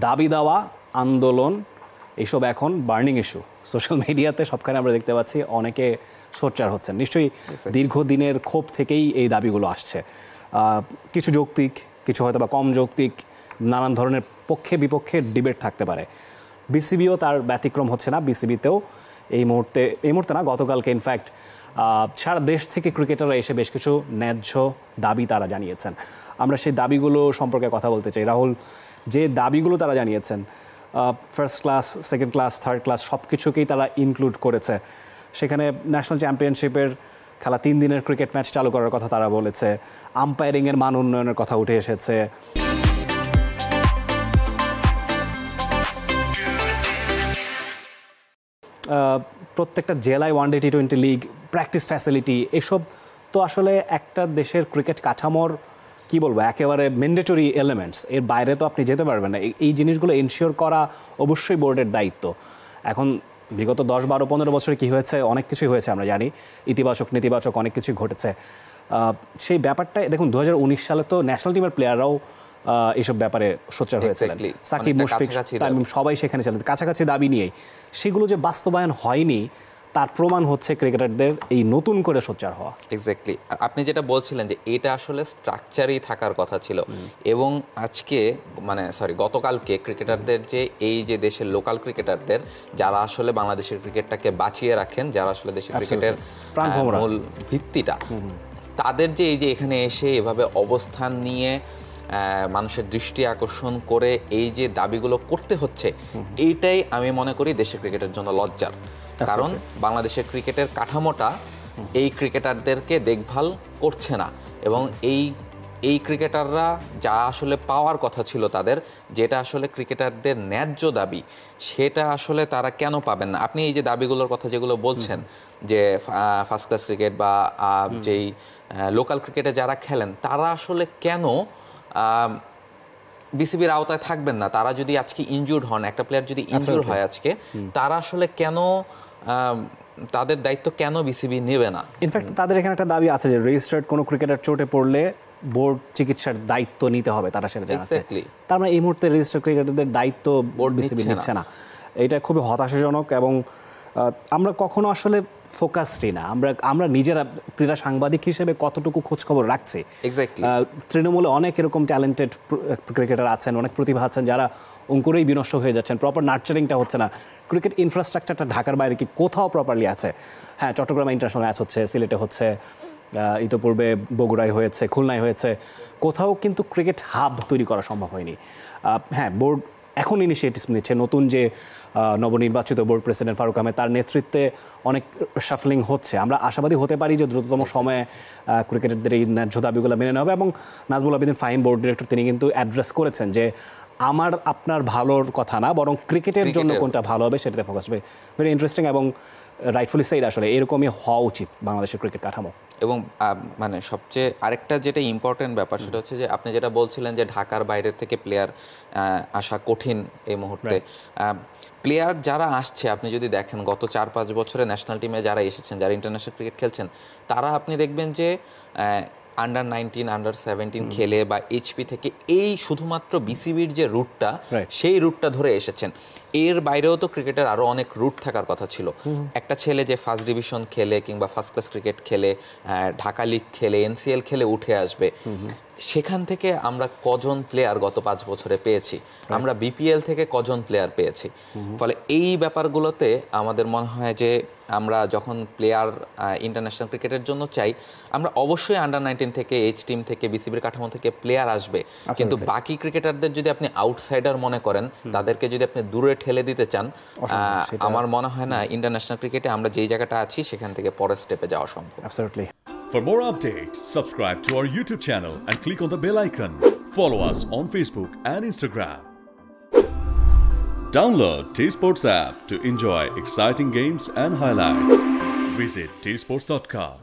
দাবি দেওয়া, আন্দোলন এইসব এখন বার্নিং ইস্যু। সোশ্যাল মিডিয়াতে সবখানে আমরা দেখতে পাচ্ছি অনেকে সোচ্চার হচ্ছেন। নিশ্চয়ই দীর্ঘদিনের ক্ষোভ থেকেই এই দাবিগুলো আসছে। কিছু যৌক্তিক, কিছু হয়তো বা কম যৌক্তিক, নানান ধরনের পক্ষে বিপক্ষে ডিবেট থাকতে পারে। বিসিবিও তার ব্যতিক্রম হচ্ছে না। বিসিবিতেও এই মুহূর্তে না, গতকালকে ইনফ্যাক্ট সারা দেশ থেকে ক্রিকেটাররা এসে বেশ কিছু ন্যায্য দাবি তারা জানিয়েছেন। আমরা সেই দাবিগুলো সম্পর্কে কথা বলতে চাই। রাহুল, যে দাবিগুলো তারা জানিয়েছেন, first class, second class, third class সব কিছুকেই তারা ইনক্লুড করেছে। সেখানে ন্যাশনাল চ্যাম্পিয়নশিপের খেলা 3 দিনের ক্রিকেট ম্যাচ চালু করার কথা তারা বলেছে, আম্পায়ারিংয়ের মান উন্নয়নের কথা উঠে এসেছে, প্রত্যেকটা জেলায় ওয়ানডে টি-20 লিগ, প্র্যাকটিস ফ্যাসিলিটি, এসব তো আসলে একটা দেশের ক্রিকেট কাঠামোর কি বলবো একেবারে ম্যান্ডেটরি এলিমেন্টস। এর বাইরে তো আপনি যেতে পারবেন না। এই জিনিসগুলো এনশিওর করা অবশ্যই বোর্ডের দায়িত্ব। এখন বিগত 10, 12, 15 বছরে কী হয়েছে, অনেক কিছুই হয়েছে আমরা জানি, ইতিবাচক নেতিবাচক অনেক কিছুই ঘটেছে। সেই ব্যাপারটাই দেখুন, 2019 সালে তো ন্যাশনাল টিমের প্লেয়াররাও এইসব ব্যাপারে সোচ্চার হয়েছিলেন। সাকিব, মুশফিক, তামিম সবাই সেখানে ছিলেন কাছাকাছি দাবি নিয়েই। সেগুলো যে বাস্তবায়ন হয়নি তার প্রমাণ হচ্ছে ক্রিকেটারদের এই নতুন করে সোচ্চার হওয়া। এক্স্যাক্টলি। আপনি যেটা বলছিলেন যে এটা আসলে স্ট্রাকচারই থাকার কথা ছিল, এবং আজকে গতকালকে ক্রিকেটারদের যে এই যে দেশের লোকাল ক্রিকেটারদের যারা আসলে বাংলাদেশের ক্রিকেটটাকে বাঁচিয়ে রাখেন, যারা আসলে দেশের ক্রিকেটের মূল ভিত্তিটা, তাদের যে এই যে এখানে এসে এভাবে অবস্থান নিয়ে মানুষের দৃষ্টি আকর্ষণ করে এই যে দাবিগুলো করতে হচ্ছে, এইটাই আমি মনে করি দেশের ক্রিকেটের জন্য লজ্জার। কারণ বাংলাদেশের ক্রিকেটের কাঠামোটা এই ক্রিকেটারদেরকে দেখভাল করছে না, এবং এই ক্রিকেটাররা যা আসলে পাওয়ার কথা ছিল তাদের, যেটা আসলে ক্রিকেটারদের ন্যায্য দাবি, সেটা আসলে তারা কেন পাবেন না? আপনি এই যে দাবিগুলোর কথা যেগুলো বলছেন, যে ফার্স্ট ক্লাস ক্রিকেট বা যেই লোকাল ক্রিকেটে যারা খেলেন, তারা আসলে কেন বিসিবির আওতায় থাকবেন না? তারা যদি আজকে ইনজুর্ড হন, একটা প্লেয়ার যদি ইনজুর হয় আজকে, তারা আসলে কেন, তাদের দায়িত্ব কেন বিসিবি নেবে না? ইনফ্যাক্ট তাদের এখানে একটা দাবি আছে যে রেজিস্টার্ড কোনো ক্রিকেটার চোটে পড়লে বোর্ড চিকিৎসার দায়িত্ব নিতে হবে, তারা সেটা জানাচ্ছে। তার মানে এই মুহূর্তে রেজিস্টার্ড ক্রিকেটারদের দায়িত্ব বোর্ড বিসিবি নিচ্ছে না। এটা খুবই হতাশাজনক, এবং আমরা কখনো আসলে ফোকাসডই না। আমরা নিজেরা ক্রীড়া সাংবাদিক হিসেবে কতটুকু খোঁজখবর রাখছি। তৃণমূলে অনেক এরকম ট্যালেন্টেড ক্রিকেটার আছেন, অনেক প্রতিভা আছেন যারা অঙ্কুরেই বিনষ্ট হয়ে যাচ্ছেন। প্রপার নার্চারিংটা হচ্ছে না। ক্রিকেট ইনফ্রাস্ট্রাকচারটা ঢাকার বাইরে কি কোথাও প্রপারলি আছে? হ্যাঁ, চট্টগ্রামে ইন্টারন্যাশনাল ম্যাচ হচ্ছে, সিলেটে হচ্ছে, ইতোপূর্বে বগুড়ায় হয়েছে, খুলনায় হয়েছে, কোথাও কিন্তু ক্রিকেট হাব তৈরি করা সম্ভব হয়নি। হ্যাঁ, বোর্ড এখন ইনিশিয়েটিভ নিচ্ছে। নতুন যে নবনির্বাচিত বোর্ড প্রেসিডেন্ট ফারুক আহমেদ, তার নেতৃত্বে অনেক শাফলিং হচ্ছে। আমরা আশাবাদী হতে পারি যে দ্রুততম সময়ে ক্রিকেটারদের এই ন্যায্য দাবিগুলো মেনে নেওয়া হবে। এবং নাজমুল আবেদিন ফাহিম, বোর্ড ডিরেক্টর, তিনি কিন্তু অ্যাড্রেস করেছেন যে আমার আপনার ভালোর কথা না, বরং ক্রিকেটের জন্য কোনটা ভালো হবে সেটাতে ফোকাস হবে। ভেরি ইন্টারেস্টিং, এবং রাইটফুলি সেইড। আসলে এরকমই হওয়া উচিত বাংলাদেশের ক্রিকেট কাঠামো। এবং সবচেয়ে আরেকটা যেটা ইম্পর্টেন্ট ব্যাপার, সেটা হচ্ছে যে আপনি যেটা বলছিলেন যে ঢাকার বাইরে থেকে প্লেয়ার আসা কঠিন এই মুহূর্তে। প্লেয়ার যারা আসছে, আপনি যদি দেখেন গত 4-5 বছরে ন্যাশনাল টিমে যারা এসেছেন, যারা ইন্টারন্যাশনাল ক্রিকেট খেলছেন, তারা আপনি দেখবেন যে আন্ডার-19, আন্ডার-17 খেলে বা এইচপি থেকে এই শুধুমাত্র বিসিবির যে রুটটা, সেই রুটটা ধরে এসেছেন। এর বাইরেও তো ক্রিকেটের আরও অনেক রুট থাকার কথা ছিল। একটা ছেলে যে ফার্স্ট ডিভিশন খেলে কিংবা ফার্স্ট ক্লাস ক্রিকেট খেলে, ঢাকা লিগ খেলে, এনসিএল খেলে উঠে আসবে, সেখান থেকে আমরা কজন প্লেয়ার গত 5 বছরে পেয়েছি? আমরা বিপিএল থেকে কজন প্লেয়ার পেয়েছি? ফলে এই ব্যাপারগুলোতে আমাদের মনে হয় যে আমরা যখন প্লেয়ার ইন্টারন্যাশনাল ক্রিকেটের জন্য চাই, আমরা অবশ্যই আন্ডার-19 থেকে, এইচ টিম থেকে, বিসিবির কাঠামো থেকে প্লেয়ার আসবে, কিন্তু বাকি ক্রিকেটারদের যদি আপনি আউটসাইডার মনে করেন, তাদেরকে যদি আপনি দূরে ঠেলে দিতে চান, আমার মনে হয় না ইন্টারন্যাশনাল ক্রিকেটে আমরা যেই জায়গাটা আছি সেখান থেকে পরের স্টেপে যাওয়া সম্ভব। For more updates, subscribe to our YouTube channel and click on the bell icon. Follow us on Facebook and Instagram. Download T-Sports app to enjoy exciting games and highlights. Visit tsports.com.